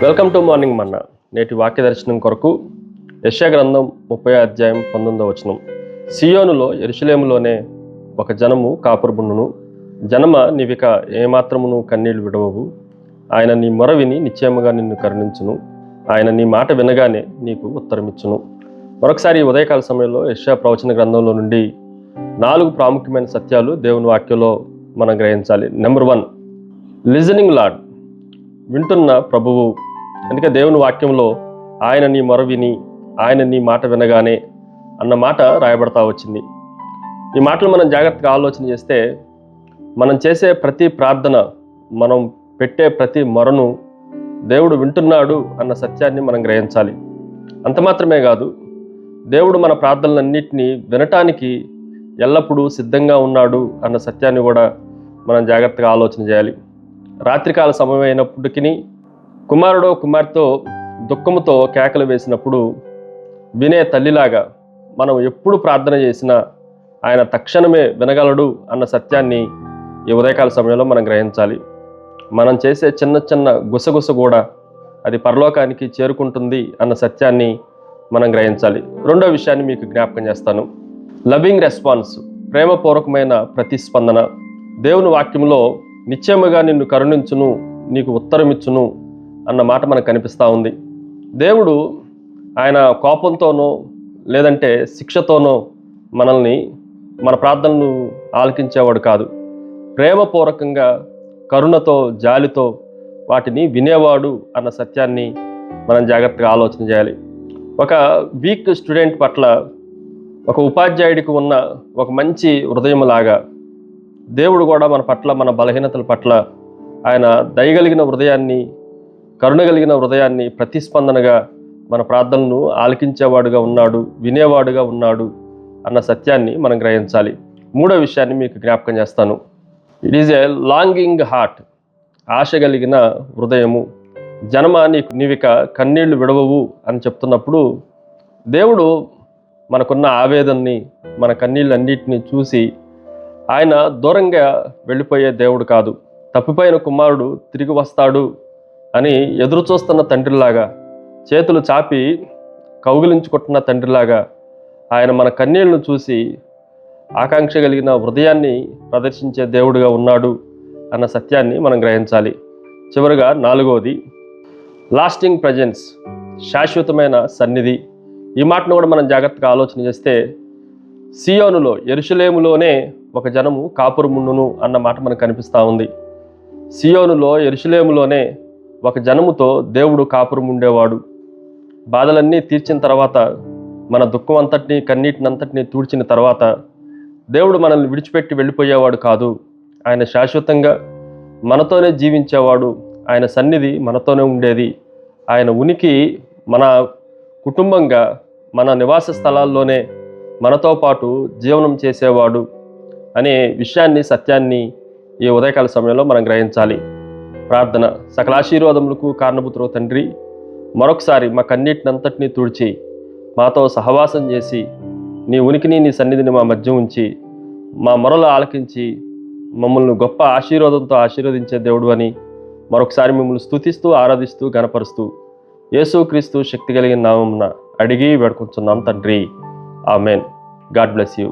Welcome to morning మన్నా. నేటి వాక్య దర్శనం కొరకు యెషయా గ్రంథం 30:19 సియోనులో యెరూషలేములోనే ఒక జనము కాపురముండును. జనమ నీవిక ఏమాత్రమును కన్నీళ్లు విడవవు. ఆయన నీ మొర విని నిశ్చయముగా నిన్ను కరుణించును. ఆయన నీ మాట వినగానే నీకు ఉత్తరమిచ్చును. మరొకసారి ఈ ఉదయకాల సమయంలో యెషయా ప్రవచన గ్రంథంలో నుండి 4 ప్రాముఖ్యమైన సత్యాలు దేవుని వాక్యంలో మనం గ్రహించాలి. నెంబర్ 1, లిజనింగ్ లార్డ్, వింటున్న ప్రభువు. అందుకే దేవుని వాక్యంలో ఆయన నీ మొర విని ఆయన నీ మాట వినగానే అన్న మాట రాయబడతా వచ్చింది. ఈ మాటలు మనం జాగ్రత్తగా ఆలోచన చేస్తే మనం చేసే ప్రతి ప్రార్థన, మనం పెట్టే ప్రతి మొరను దేవుడు వింటున్నాడు అన్న సత్యాన్ని మనం గ్రహించాలి. అంత మాత్రమే కాదు, దేవుడు మన ప్రార్థనలన్నింటినీ వినటానికి ఎల్లప్పుడూ సిద్ధంగా ఉన్నాడు అన్న సత్యాన్ని కూడా మనం జాగ్రత్తగా ఆలోచన చేయాలి. రాత్రికాల సమయం అయినప్పటికీ కుమారుడో కుమార్తెతో దుఃఖముతో కేకలు వేసినప్పుడు వినే తల్లిలాగా మనం ఎప్పుడు ప్రార్థన చేసినా ఆయన తక్షణమే వినగలడు అన్న సత్యాన్ని ఈ ఉదయకాల సమయంలో మనం గ్రహించాలి. మనం చేసే చిన్న చిన్న గుసగుస కూడా అది పరలోకానికి చేరుకుంటుంది అన్న సత్యాన్ని మనం గ్రహించాలి. రెండో విషయాన్ని మీకు జ్ఞాపకం చేస్తాను. లవింగ్ రెస్పాన్స్, ప్రేమపూర్వకమైన ప్రతిస్పందన. దేవుని వాక్యంలో నిశ్చయముగా నిన్ను కరుణించును, నీకు ఉత్తరమిచ్చును అన్న మాట మనకు కనిపిస్తూ ఉంది. దేవుడు ఆయన కోపంతోనో లేదంటే శిక్షతోనో మనల్ని, మన ప్రార్థనలు ఆలకించేవాడు కాదు. ప్రేమపూర్వకంగా, కరుణతో, జాలితో వాటిని వినేవాడు అన్న సత్యాన్ని మనం జాగ్రత్తగా ఆలోచన చేయాలి. ఒక వీక్ స్టూడెంట్ పట్ల ఒక ఉపాధ్యాయుడికి ఉన్న ఒక మంచి హృదయం లాగా దేవుడు కూడా మన పట్ల, మన బలహీనతల పట్ల ఆయన దయగలిగిన హృదయాన్ని, కరుణ కలిగిన హృదయాన్ని ప్రతిస్పందనగా మన ప్రార్థనను ఆలకించేవాడుగా ఉన్నాడు, వినేవాడుగా ఉన్నాడు అన్న సత్యాన్ని మనం గ్రహించాలి. మూడో విషయాన్ని మీకు జ్ఞాపకం చేస్తాను. It is a longing heart, ఆశ కలిగిన హృదయము. జనమ నీవిక కన్నీళ్లు విడవవు అని చెప్తున్నప్పుడు దేవుడు మనకున్న ఆవేదనని, మన కన్నీళ్ళన్నిటినీ చూసి ఆయన దూరంగా వెళ్ళిపోయే దేవుడు కాదు. తప్పిపోయిన కుమారుడు తిరిగి వస్తాడు అని ఎదురు చూస్తున్న తండ్రిలాగా, చేతులు చాపి కౌగిలించుకుంటున్న తండ్రిలాగా ఆయన మన కన్నీళ్లను చూసి ఆకాంక్ష కలిగిన హృదయాన్ని ప్రదర్శించే దేవుడుగా ఉన్నాడు అన్న సత్యాన్ని మనం గ్రహించాలి. చివరిగా 4వది, లాస్టింగ్ ప్రజెన్స్, శాశ్వతమైన సన్నిధి. ఈ మాటను కూడా మనం జాగ్రత్తగా ఆలోచన చేస్తే సియోనులో, యెరూషలేములోనే ఒక జనము కాపురముండును అన్న మాట మనకు కనిపిస్తూ ఉంది. సియోనులో, యెరూషలేములోనే ఒక జనముతో దేవుడు కాపురముండేవాడు. బాధలన్నీ తీర్చిన తర్వాత, మన దుఃఖం అంతటినీ, కన్నీటినంతటినీ తూడ్చిన తర్వాత దేవుడు మనల్ని విడిచిపెట్టి వెళ్ళిపోయేవాడు కాదు. ఆయన శాశ్వతంగా మనతోనే జీవించేవాడు. ఆయన సన్నిధి మనతోనే ఉండేది. ఆయన ఉనికి మన కుటుంబంగా, మన నివాస స్థలాల్లోనే మనతో పాటు జీవనం చేసేవాడు అనే విషయాన్ని, సత్యాన్ని ఈ ఉదయకాల సమయంలో మనం గ్రహించాలి. ప్రార్థన. సకల ఆశీర్వాదములకు కారణభూతుడు తండ్రి, మరొకసారి మా కన్నీటినంతటినీ తుడిచి మాతో సహవాసం చేసి నీ ఉనికిని, నీ సన్నిధిని మా మధ్య ఉంచి మా మొరలు ఆలకించి మమ్మల్ని గొప్ప ఆశీర్వాదంతో ఆశీర్వదించే దేవుడు అని మరొకసారి మిమ్మల్ని స్తుతిస్తూ, ఆరాధిస్తూ, గణపరుస్తూ యేసుక్రీస్తు శక్తి కలిగిన నామమున అడిగి వేడుకుంటున్నాం తండ్రి. ఆమెన్. God bless you.